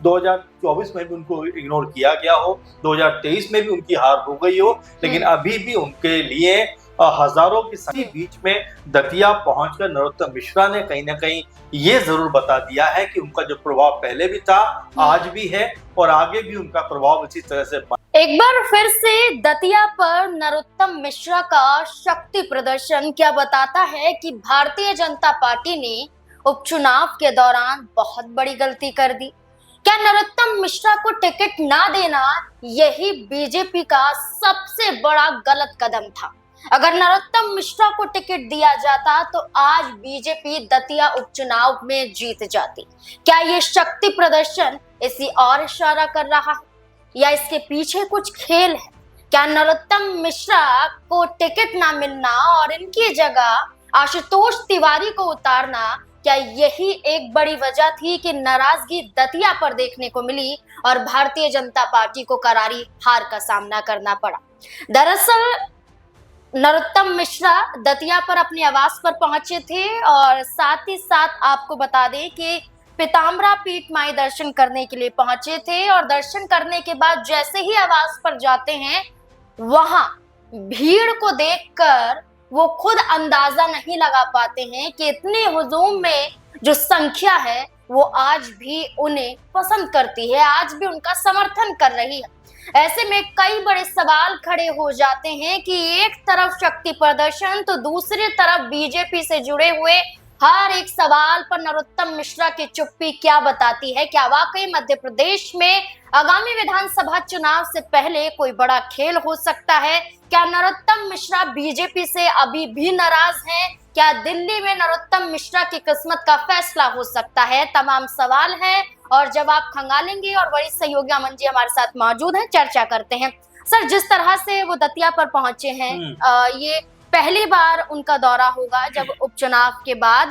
2024 में भी उनको इग्नोर किया गया हो, 2023 में भी उनकी हार हो गई हो, लेकिन अभी भी उनके लिए हजारों की बीच में दतिया पहुंचकर नरोत्तम मिश्रा ने कहीं ना कहीं ये जरूर बता दिया है कि उनका जो प्रभाव पहले भी था, आज भी है और आगे भी उनका प्रभाव इसी तरह से। एक बार फिर से दतिया पर नरोत्तम मिश्रा का शक्ति प्रदर्शन क्या बताता है कि भारतीय जनता पार्टी ने उपचुनाव के दौरान बहुत बड़ी गलती कर दी। क्या नरोत्तम मिश्रा को टिकट ना देना यही बीजेपी का सबसे बड़ा गलत कदम था? अगर नरोत्तम मिश्रा को टिकट दिया जाता तो आज बीजेपी दतिया उपचुनाव में जीत जाती। क्या ये शक्ति प्रदर्शन इसी और इशारा कर रहा है या इसके पीछे कुछ खेल है? क्या नरोत्तम मिश्रा को टिकट ना मिलना और इनकी जगह आशुतोष तिवारी को उतारना, क्या यही एक बड़ी वजह थी कि नाराजगी दतिया पर देखने को मिली और भारतीय जनता पार्टी को करारी हार का सामना करना पड़ा? दरअसल नरोत्तम मिश्रा दतिया पर अपने आवास पर पहुंचे थे और साथ ही साथ आपको बता दें कि पीताम्बरा पीठ माई दर्शन करने के लिए पहुंचे थे और दर्शन करने के बाद जैसे ही आवास पर जाते हैं, वहां भीड़ को देखकर वो खुद अंदाजा नहीं लगा पाते हैं कि इतने हुजूम में जो संख्या है वो आज भी उन्हें पसंद करती है, आज भी उनका समर्थन कर रही है। ऐसे में कई बड़े सवाल खड़े हो जाते हैं कि एक तरफ शक्ति प्रदर्शन तो दूसरी तरफ बीजेपी से जुड़े हुए हर एक सवाल पर नरोत्तम मिश्रा की चुप्पी क्या बताती है? क्या वाकई मध्य प्रदेश में आगामी विधानसभा चुनाव से पहले कोई बड़ा खेल हो सकता है? क्या नरोत्तम मिश्रा बीजेपी से अभी भी नाराज हैं? क्या दिल्ली में नरोत्तम मिश्रा की किस्मत का फैसला हो सकता है? तमाम सवाल हैं और जवाब खंगालेंगे और बड़ी सहयोगी अमन जी हमारे साथ मौजूद हैं, चर्चा करते हैं। सर, जिस तरह से वो दतिया पर पहुंचे हैं, ये पहली बार उनका दौरा होगा जब उपचुनाव के बाद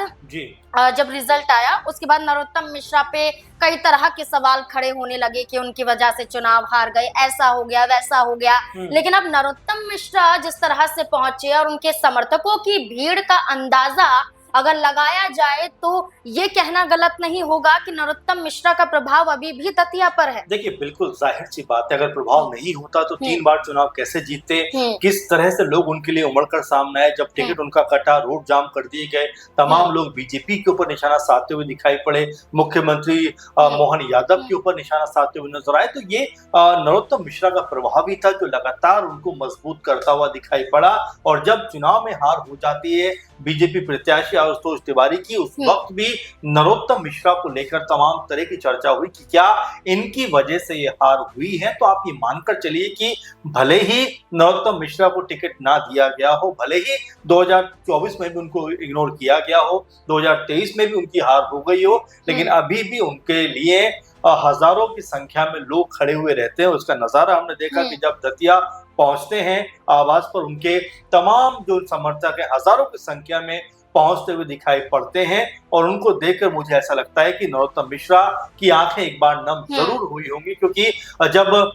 जब रिजल्ट आया, उसके बाद नरोत्तम मिश्रा पे कई तरह के सवाल खड़े होने लगे कि उनकी वजह से चुनाव हार गए, ऐसा हो गया वैसा हो गया। लेकिन अब नरोत्तम मिश्रा जिस तरह से पहुंचे और उनके समर्थकों की भीड़ का अंदाजा अगर लगाया जाए तो ये कहना गलत नहीं होगा कि नरोत्तम मिश्रा का प्रभाव अभी भी दतिया पर है। देखिए, बिल्कुल जाहिर सी बात है, अगर प्रभाव नहीं होता तो 3 बार चुनाव कैसे जीतते? किस तरह से लोग उनके लिए उमड़कर सामने आए, जब टिकट उनका कटा, रोड जाम कर दिए गए, तमाम लोग बीजेपी के ऊपर निशाना साधते हुए दिखाई पड़े, मुख्यमंत्री मोहन यादव के ऊपर निशाना साधते हुए नजर आए, तो ये नरोत्तम मिश्रा का प्रभाव ही था जो लगातार उनको मजबूत करता हुआ दिखाई पड़ा। और जब चुनाव में हार हो जाती है बीजेपी प्रत्याशी आशुतोष तिवारी की, उस वक्त भी नरोत्तम मिश्रा को लेकर तमाम तरह की चर्चा हुई कि क्या इनकी वजह से ये हार हुई है। तो आप ये मानकर चलिए कि भले ही नरोत्तम मिश्रा को टिकट ना दिया गया हो, भले ही 2024 में भी उनको इग्नोर किया गया हो, 2023 में भी उनकी हार हो गई हो, लेकिन अभी भी उनके लिए हजारों की संख्या में लोग खड़े हुए रहते हैं। उसका नजारा हमने देखा कि जब दतिया पहुंचते हैं आवास पर, उनके तमाम जो समर्थक हैं हजारों की संख्या में पहुंचते हुए दिखाई पड़ते हैं और उनको देखकर मुझे ऐसा लगता है कि नरोत्तम मिश्रा की आंखें एक बार नम जरूर हुई होंगी, क्योंकि जब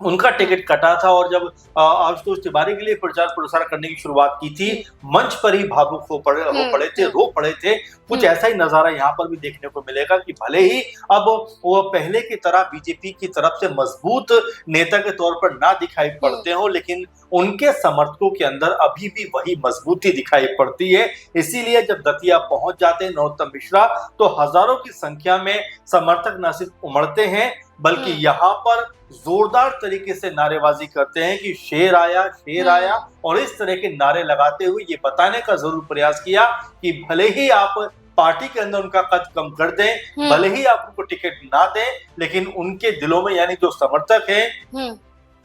उनका टिकट कटा था और जब आशुतोष तिवारी के लिए प्रचार प्रसार करने की शुरुआत की थी, मंच पर ही भावुक हो पड़े थे, रो पड़े थे। कुछ ऐसा ही नजारा यहाँ पर भी देखने को मिलेगा कि भले ही अब वो पहले की तरह बीजेपी की तरफ से मजबूत नेता के तौर पर ना दिखाई पड़ते हो, लेकिन उनके समर्थकों के अंदर अभी भी वही मजबूती दिखाई पड़ती है। इसीलिए जब दतिया पहुंच जाते हैं नरोत्तम मिश्रा, तो हजारों की संख्या में समर्थक न सिर्फ उमड़ते हैं बल्कि यहाँ पर जोरदार तरीके से नारेबाजी करते हैं कि शेर आया, शेर आया, और इस तरह के नारे लगाते हुए ये बताने का जरूर प्रयास किया कि भले ही आप पार्टी के अंदर उनका कद कम कर दें, भले ही आप उनको टिकट ना दें, लेकिन उनके दिलों में, यानी जो समर्थक हैं,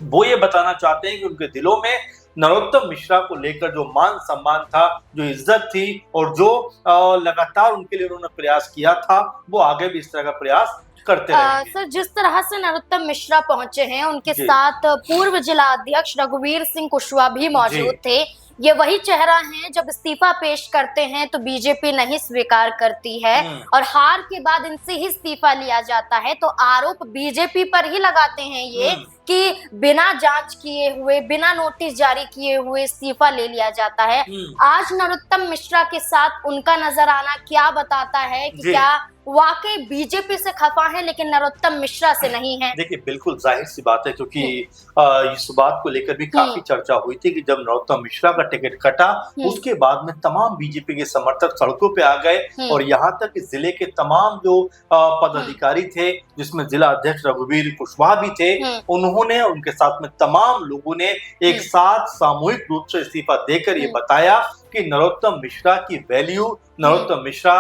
वो ये बताना चाहते हैं कि उनके दिलों में नरोत्तम मिश्रा को लेकर जो मान सम्मान था, जो इज्जत थी और जो लगातार उनके लिए उन्होंने प्रयास किया था, वो आगे भी इस तरह का प्रयास करते रहेंगे। सर, जिस तरह से नरोत्तम मिश्रा पहुंचे हैं, उनके साथ पूर्व जिला अध्यक्ष रघुवीर सिंह कुशवाहा भी मौजूद थे। ये वही चेहरा है जब इस्तीफा पेश करते हैं तो बीजेपी नहीं स्वीकार करती है और हार के बाद इनसे ही इस्तीफा लिया जाता है, तो आरोप बीजेपी पर ही लगाते हैं ये कि बिना जांच किए हुए, बिना नोटिस जारी किए हुए इस्तीफा ले लिया जाता है। आज नरोत्तम मिश्रा के साथ उनका नजर आना क्या बताता है कि क्या वाकई बीजेपी से खफा है लेकिन नरोत्तम मिश्रा से नहीं है? देखिए, बिल्कुल जाहिर सी बात है, क्योंकि इस बात को लेकर भी काफी चर्चा हुई थी कि जब नरोत्तम मिश्रा का टिकट कटा, उसके बाद में तमाम बीजेपी के समर्थक सड़कों पे आ गए और यहाँ तक कि जिले के तमाम जो पदाधिकारी थे, जिसमें जिला अध्यक्ष रघुवीर कुशवाहा भी थे, उन्होंने, उनके साथ में तमाम लोगों ने एक साथ सामूहिक रूप से इस्तीफा देकर ये बताया कि नरोत्तम मिश्रा की वैल्यू, नरोत्तम मिश्रा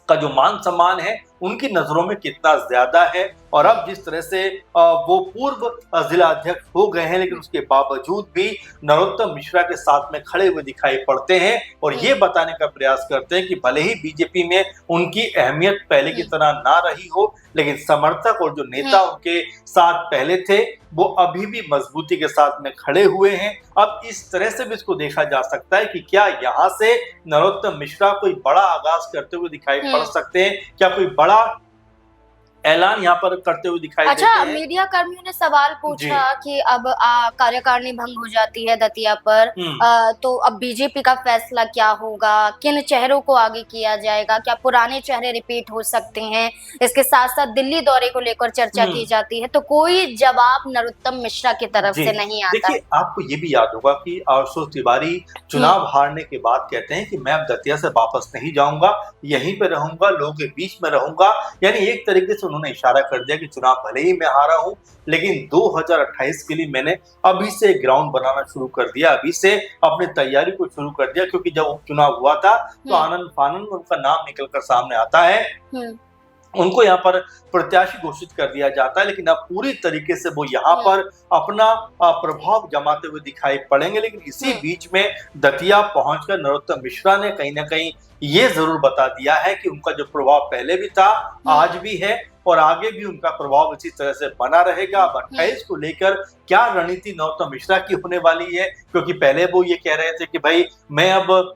का जो मान सम्मान है उनकी नजरों में कितना ज्यादा है। और अब जिस तरह से वो पूर्व जिला अध्यक्ष हो गए हैं, लेकिन उसके बावजूद भी नरोत्तम मिश्रा के साथ में खड़े हुए दिखाई पड़ते हैं और ये बताने का प्रयास करते हैं कि भले ही बीजेपी में उनकी अहमियत पहले की तरह ना रही हो, लेकिन समर्थक और जो नेता उनके साथ पहले थे वो अभी भी मजबूती के साथ में खड़े हुए हैं। अब इस तरह से भी इसको देखा जा सकता है कि क्या यहाँ से नरोत्तम मिश्रा कोई बड़ा आगाज करते हुए दिखाई पड़ सकते हैं, क्या कोई बड़ा ऐलान यहाँ पर करते हुए दिखाई देते हैं। मीडिया कर्मियों ने सवाल पूछा कि अब कार्यकारिणी भंग हो जाती है दतिया पर, तो अब बीजेपी का फैसला क्या होगा, किन चेहरों को आगे किया जाएगा, क्या पुराने चेहरे रिपीट हो सकते हैं, इसके साथ साथ दिल्ली दौरे को लेकर चर्चा की जाती है, तो कोई जवाब नरोत्तम मिश्रा की तरफ से नहीं आता। देखिए, आपको ये भी याद होगा कि आशुतोष तिवारी चुनाव हारने के बाद कहते हैं कि मैं अब दतिया से वापस नहीं जाऊंगा, यहीं पे रहूंगा, लोगों के बीच में रहूंगा। यानी एक तरीके से उन्होंने इशारा कर दिया कि चुनाव भले ही मैं हारा हूं, लेकिन 2028 के लिए मैंने अभी से ग्राउंड बनाना शुरू कर दिया, अभी से अपनी तैयारी को शुरू कर दिया। क्योंकि जब उपचुनाव हुआ था तो आनंद फानंद में उनका नाम निकलकर सामने आता है, उनको यहाँ पर प्रत्याशी घोषित कर दिया जाता है, लेकिन अब पूरी तरीके से वो यहाँ पर अपना प्रभाव जमाते हुए दिखाई पड़ेंगे। लेकिन इसी बीच में दतिया पहुंचकर नरोत्तम मिश्रा ने कहीं ना कहीं ये जरूर बता दिया है कि उनका जो प्रभाव पहले भी था, आज भी है और आगे भी उनका प्रभाव इसी तरह से बना रहेगा। अब 28 को लेकर क्या रणनीति नरोत्तम मिश्रा की होने वाली है, क्योंकि पहले वो ये कह रहे थे कि भाई मैं अब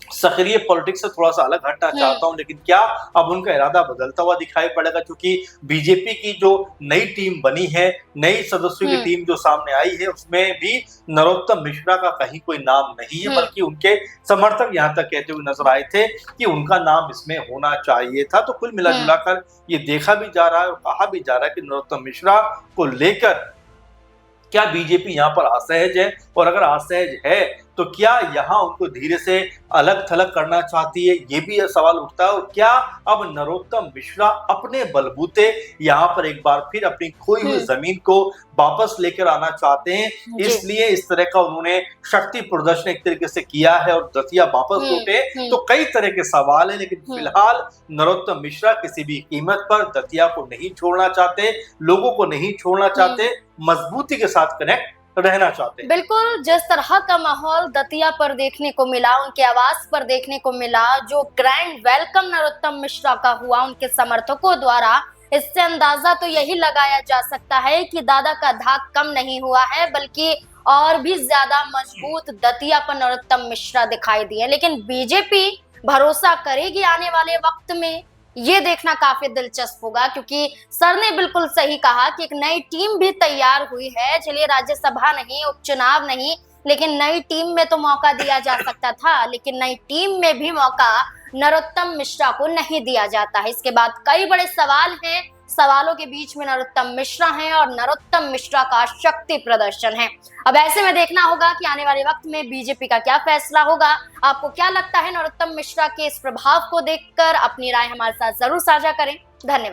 सक्रिय पॉलिटिक्स से थोड़ा सा अलग हटना चाहता हूं, लेकिन क्या अब उनका इरादा बदलता हुआ दिखाई पड़ेगा, क्योंकि बीजेपी की जो नई टीम बनी है, नई सदस्यों की टीम जो सामने आई है, उसमें भी नरोत्तम मिश्रा का कहीं कोई नाम नहीं है, बल्कि उनके समर्थक यहां तक कहते हुए नजर आए थे कि उनका नाम इसमें होना चाहिए था। तो कुल मिला जुला कर ये देखा भी जा रहा है और कहा भी जा रहा है कि नरोत्तम मिश्रा को लेकर क्या बीजेपी यहाँ पर असहज है, और अगर असहज है तो क्या यहाँ उनको धीरे से अलग थलग करना चाहती है, ये भी सवाल उठता है। और क्या अब नरोत्तम मिश्रा अपने बलबूते यहाँ पर एक बार फिर अपनी खोई हुई जमीन को वापस लेकर आना चाहते हैं, इसलिए इस तरह का उन्होंने शक्ति प्रदर्शन एक तरीके से किया है और दतिया वापस लौटे। तो कई तरह के सवाल है, लेकिन फिलहाल नरोत्तम मिश्रा किसी भी कीमत पर दतिया को नहीं छोड़ना चाहते, लोगों को नहीं छोड़ना चाहते, मजबूती के साथ कनेक्ट रहना चाहते हैं। बिल्कुल, जिस तरह का माहौल दतिया पर देखने को मिला, उनके आवास पर देखने को मिला, जो ग्रैंड वेलकम नरोत्तम मिश्रा का हुआ उनके समर्थकों द्वारा, इससे अंदाजा तो यही लगाया जा सकता है कि दादा का धाक कम नहीं हुआ है, बल्कि और भी ज्यादा मजबूत दतिया पर नरोत्तम मिश्रा दिखाई दिए। लेकिन बीजेपी भरोसा करेगी आने वाले वक्त में, ये देखना काफी दिलचस्प होगा, क्योंकि सर ने बिल्कुल सही कहा कि एक नई टीम भी तैयार हुई है। चलिए, राज्यसभा नहीं, उपचुनाव नहीं, लेकिन नई टीम में तो मौका दिया जा सकता था, लेकिन नई टीम में भी मौका नरोत्तम मिश्रा को नहीं दिया जाता है। इसके बाद कई बड़े सवाल हैं, सवालों के बीच में नरोत्तम मिश्रा हैं और नरोत्तम मिश्रा का शक्ति प्रदर्शन है। अब ऐसे में देखना होगा कि आने वाले वक्त में बीजेपी का क्या फैसला होगा। आपको क्या लगता है नरोत्तम मिश्रा के इस प्रभाव को देखकर? अपनी राय हमारे साथ जरूर साझा करें। धन्यवाद।